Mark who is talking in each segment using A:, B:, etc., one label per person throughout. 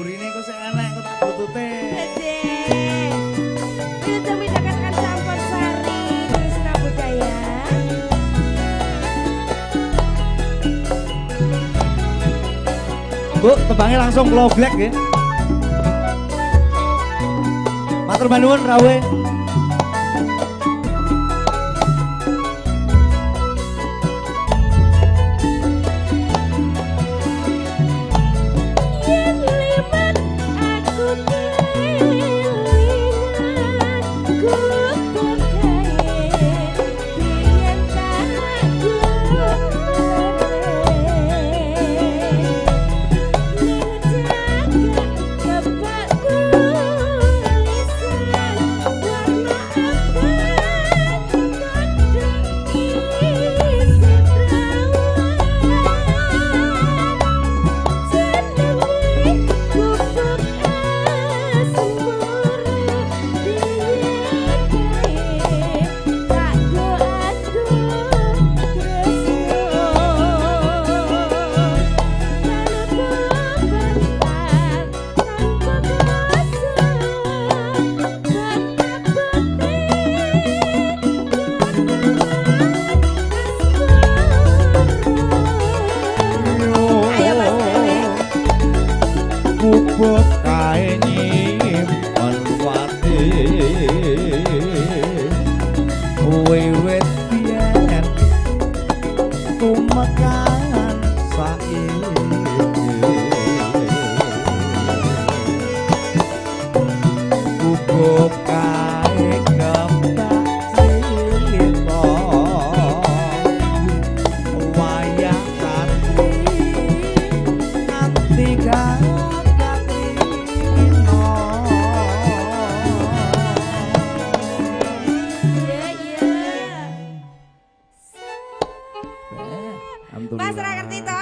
A: burine kok sik enek kok tak butute.
B: Dek. Ayo demi dekatkan campur sari Krisna Budaya.
A: Bu, tebangnya langsung kula black nggih. Matur nuwun rawuhe.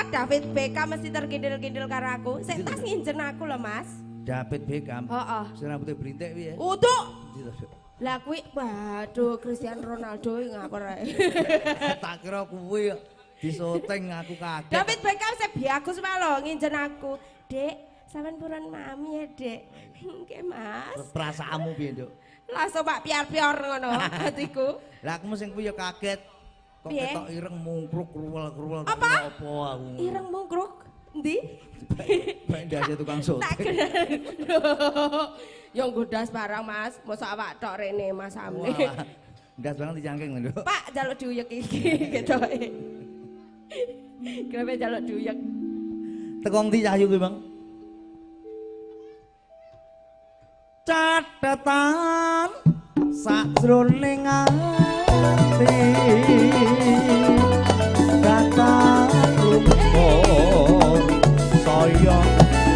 B: David Beckham mesti terkindil-kindil karo aku. Sik tas nginjen aku lho, Mas.
A: David Beckham.
B: Heeh.
A: Sing rambutnya berintik piye?
B: Utuk. Lah kuwi waduh Cristiano Ronaldo ngapur ae.
A: Tak kira kuwi disoting aku kaget.
B: David Beckham sik biagus wae lho nginjen aku. Dek, sampean purun mami ya, Dek. Nggih, Mas.
A: Perasaanmu piye, Nduk?
B: Langsung pak piar-pior ngono hatiku.
A: Lah aku sing kuwi ya kaget. Kok ketok ireng mungkruk kruwel-kruwel
B: apa
A: aku.
B: Ireng mungkruk ndi?
A: Bae ndase tukang soting.
B: Yo nggodas barang Mas, mosok awak tok rene Mas Amne.
A: Ndas barang dicangking lho.
B: Pak jaluk diuyek iki ketoke. Kenapa jaluk diuyek?
A: Teko ndi Cahyu kuwi, Bang? Catatan sakjroning ati kata lumpur saya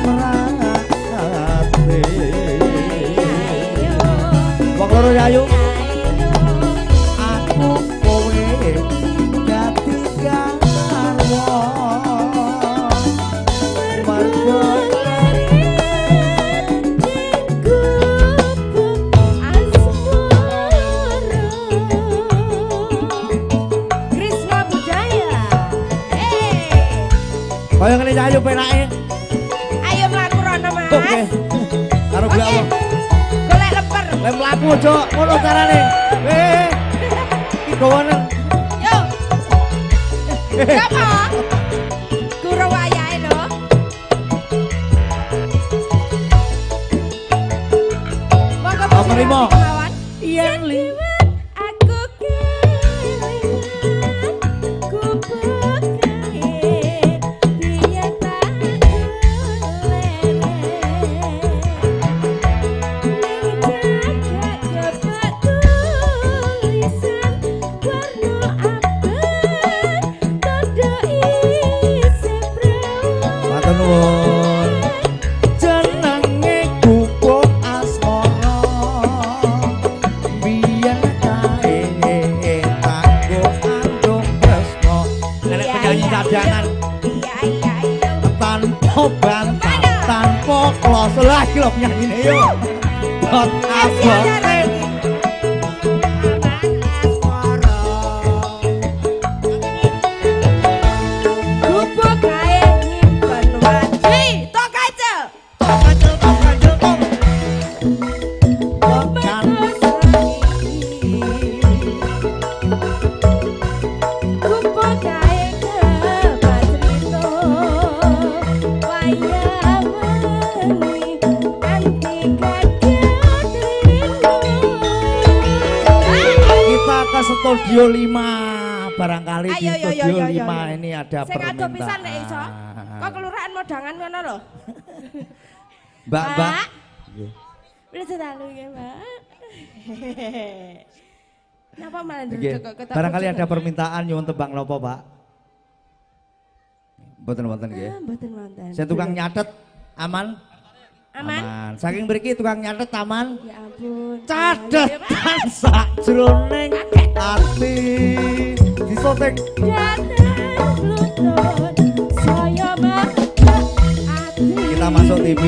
A: merate wong loro Yayu aku kowe dadi garwa mergo kaya ngene Cahyu penake.
B: Ayo mlaku rono, Mas.
A: Oke. Karo golek apa?
B: Golek leper.
A: Lek mlaku aja ngono carane. Iki gawane.
B: Yo. Apa? Guru wayahe lho. Monggo
A: Apa
B: yen liwat aku kelingan ku tanpa klos lagi lho nyanyine yo. Bot abote. Gubuk kae nyimpen waji. Tok kaca.
A: Studio 5 barangkali di Studio 5 ini ada
B: Sing ado
A: permintaan.
B: pisan nek iso. Kok kelurahan modangan ngono lho.
A: Mbak. Nggih.
B: Wis dalu nggih, Mbak. Napa malah
A: Nggih.
B: nduduk kok ketemu.
A: Barangkali ada permintaan nyuwun tebang nopo, Pak? Mboten nggih.
B: Mboten wonten.
A: Saya tukang nyatet aman?
B: Aman?
A: Saking mriki tukang nyatet aman?
B: Ya ampun.
A: Cadetan sakjroning ati disotek
B: Datang lutut saya mata ati.
A: kita masuk TV.